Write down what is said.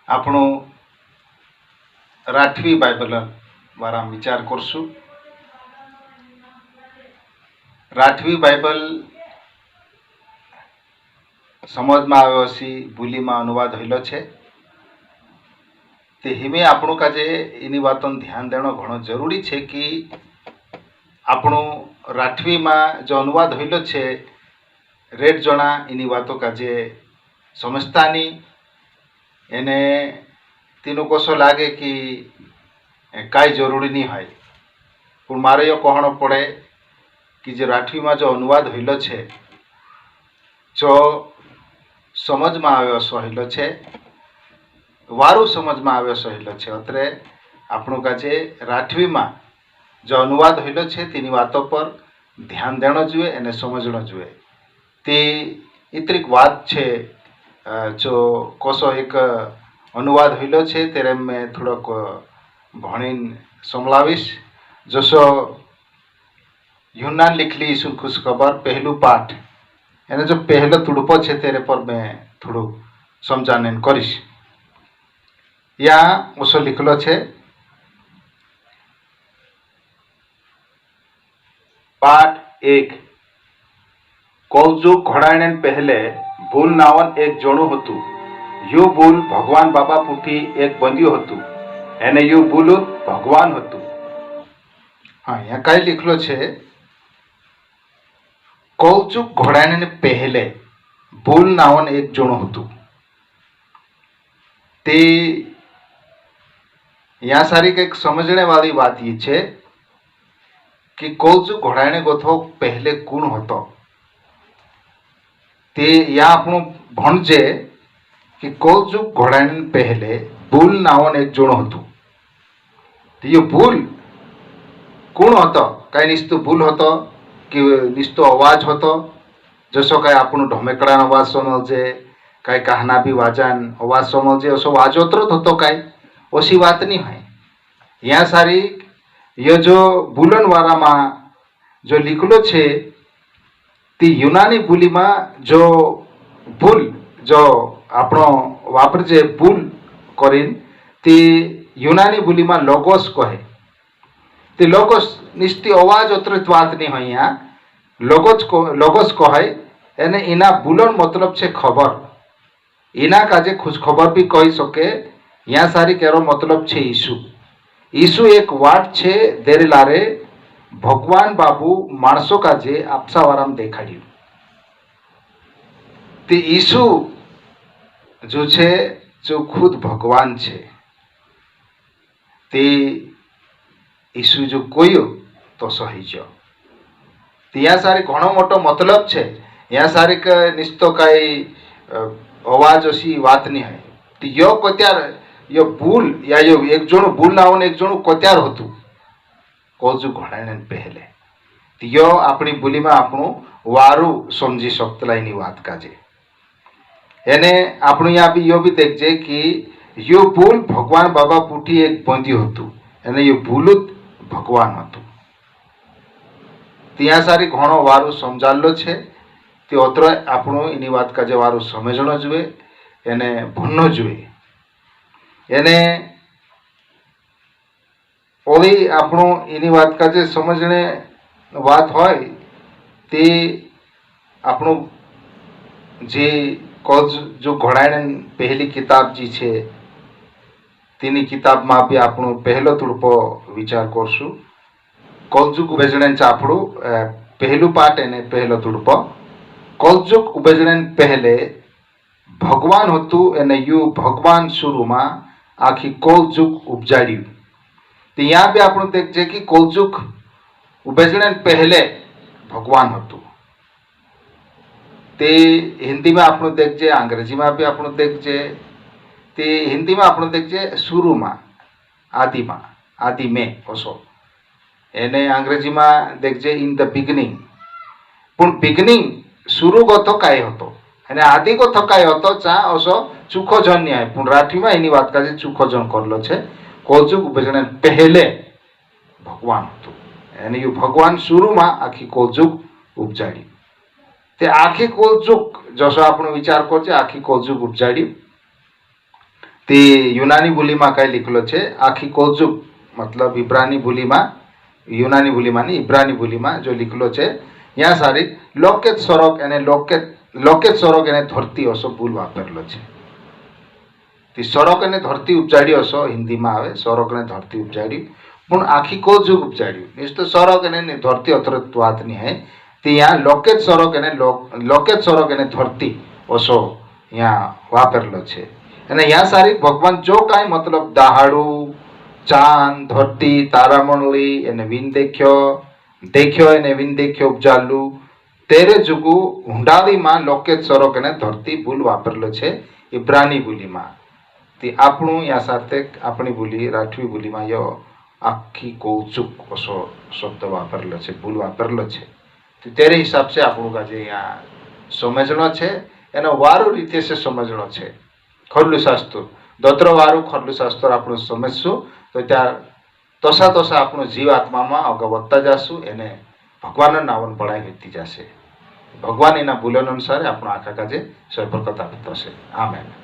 આપણું રાઠવી બાઇબલ વાળા વિચાર કરશું। રાઠવી બાઇબલ સમજમાં આવ્યો હશે ભૂલીમાં અનુવાદ થયેલો છે તે હિમે આપણું કાજે એની વાતોનું ધ્યાન દેણો ઘણો જરૂરી છે કે આપણું રાઠવીમાં જો અનુવાદ થયેલો છે રેડ જણા એની વાતો કાજે સમજતા નહીં એને તેનું કોશો લાગે કે કાંઈ જરૂરી નહીં હોય પણ મારે એ કહેવાનો પડે કે જે રાઠવીમાં જો અનુવાદ થયેલો છે જો સમજમાં આવ્યો સહેલો છે વારું સમજમાં આવ્યો સહેલો છે અત્રે આપણું કાજે રાઠવીમાં જો અનુવાદ થયેલો છે તેની વાતો પર ધ્યાન દેણો જોઈએ અને સમજણો જોઈએ તે ઇતરીક વાત છે। જો કોશો એક અનુવાદ થયેલો છે ત્યારે મેં થોડોક ભણીને સંભળાવીશ। જશો યુનાન લીખેલી ઈસુ ખુશખબર પહેલું પાઠ એને જો પહેલો તુડપો છે ત્યારે પર મેં થોડું સમજાને કરીશ। ત્યાં ઓછો લીખેલો છે પાઠ 1 કૌજુક ઘોડાને પહેલે ભૂલ નાવન એક જોણું હતું યુ ભૂલ ભગવાન બાબા પૂઠી એક બંધ્યું હતું એને યુ ભૂલ ભગવાન હતું। હા અહીંયા કાંઈ લીખેલો છે કૌચુક ઘોડાને પહેલે ભૂલ નાવન એક જોણું હતું તે यहाँ सारी કંઈક સમજણે વાળી વાત એ છે કે કૌચુક ઘોડાને ગોથો પહેલે કોણ હતો તે यहाँ આપણું ભણજે કે કૌચુક ઘોડાને પહેલે ભૂલ નાવન એક જોણું હતું તો એ ભૂલ કોણ હતો કાંઈ નિસ્તું ભૂલ હતો કે નિસ્તો અવાજ હતો જશો કાંઈ આપણું ઢોમેકડાનો અવાજ સમજે કાંઈ કહાના બી વાજાન અવાજ સમજે અસો વાજોતરો થતો કાંઈ ઓછી વાત નહીં હોય। यहाँ सारी ये जो भूलन वाला में जो लिखलो छे ती यूनानी बोली में जो भूल जो आपणो वापरजे भूल करीन ती यूनानी बोली में लोगोस कहे ते लोगोस निश्चित अवाज उतरित बात नहीं है। यहाँ लोगोस कहे एने इना भूलन मतलब छे खबर इना काजे खुश खबर भी कही सके। यहाँ सारी केरो मतलब छे ईसु ईसु एक वाट छे देरे लारे भगवान बाबू माणसों का जे आपसावाराम देखाड्યું ते ईसु जो छे जो खुद भगवान छे ते ईसु जो कोयो तो सही जो यहाँ सारी घणो मोटो मतलब छे। यहाँ सारी निस्तो काई अवाज ओसी बात नहीं है तो यो कोत्यार यो भूल या यो एक जोणु भूल नावन एक जोणु कोत्यार होतु कौजु घोड़ाने पहले तो यो अपनी बोली में आपणु वारू समझी सकतलाईनी वात काजे एने आपणु यहाँ भी यो भी देखजे कि यो भूल भगवान बाबा पूठी एक बंध्યું હતું અને यो ભૂલું ભગવાન હતું। ત્યાં સારી ઘણો વારું સમજાવેલો છે તે ઓતરો આપણું એની વાત કાજે વારું સમજણો જોઈએ એને ભણનો જોઈએ એને ઓલી આપણું એની વાત કાજે સમજણે વાત હોય તે આપણું જે કોજ જો ઘોડાને પહેલી કિતાબ जी છે તેની કિતાબમાં બી આપણું પહેલો તુડપો વિચાર કરશું। કૌજુક ઉભેજણે આપણું પહેલું પાઠ એને પહેલો તુડપો કૌજુક ઉભેજણે પહેલે ભગવાન હતું એને યુ ભગવાન શુરુમાં આખી કૌજુક ઉપજાડ્યું तो यहाँ भी आप देखजे कि कौजुक उभेजणे पहले भगवान हतु ते हिंदी में आप देखजे अंग्रेजी में भी आप देखजे ते हिंदी में आप देखजे शुरू में आदि में ओसो एने अंग्रेजी में देखजे इन द बिगिनिंग पण बिगिनिंग शुरू गतो काय हतो अने आदि गतो काय हतो चा ओसो चूखो जन नहीं आय पण राठी में एनी वात काजे चूखो जन करलो छे। कौजुक उभेजणे पहले भगवान हतु एने यू भगवान शुरू में आखी कौजुक उपजाड़ी ते आखी कौजुक जसो आपणो विचार करजे आखी कौजुक उपजाड़ी તે યુનાની બોલીમાં કઈ લીખેલો છે આખી કૌજુક મતલબ ઇબ્રાની બોલીમાં યુનાની બોલીમાં નહીં ઇબ્રાની બોલીમાં જો લીખેલો છે ત્યાં સારી લોકેત સ્વરોક એને લોકેત સ્વરોક એને ધરતી હશો ભૂલ વાપરેલો છે તે સ્વરોક અને ધરતી ઉપજાડ્યો હશો હિન્દીમાં આવે સ્વરોક અને ધરતી ઉપજાડ્યું પણ આખી કૌજુક ઉપજાડ્યું મીન્સ તો સ્વરોક અને ધરતી અથરત વાત નહીં હે તે ત્યાં લોકેત સ્વરોક એને ધરતી હશો ત્યાં વાપરેલો છે અને ત્યાં સારી ભગવાન જો કાંઈ મતલબ દહાડું ચાંદ ધરતી તારામંડળી એને વિન દેખ્યો એને વિન દેખ્યો ઉપજાલું તેરે જુગુ હુંડાવીમાં લોકેત સ્વરોક એને ધરતી ભૂલ વાપરેલો છે ઇબ્રાની બોલીમાં તે આપણું યા સાથે આપણી બોલી રાઠવી બોલીમાં યો આખી કૌચુક ઓછો શબ્દ વાપરેલો છે ભૂલ વાપરેલો છે તો તેરે હિસાબ છે આપણું કાજે અહીંયા સમજણો છે એનો વારું રીતે છે સમજણો છે ખરલું શાસ્ત્ર દોત્ર વારું ખરલું શાસ્ત્ર આપણું સમજશું તો ત્યાં તોસા આપણું જીવ આત્મામાં આગળ વધતા જશું એને ભગવાનના નાવન પડાઈ વધતી જશે ભગવાન એના બોલન અનુસાર આપણું આખા કાજે સ્વયં પ્રકટ આપતો હશે આમેન.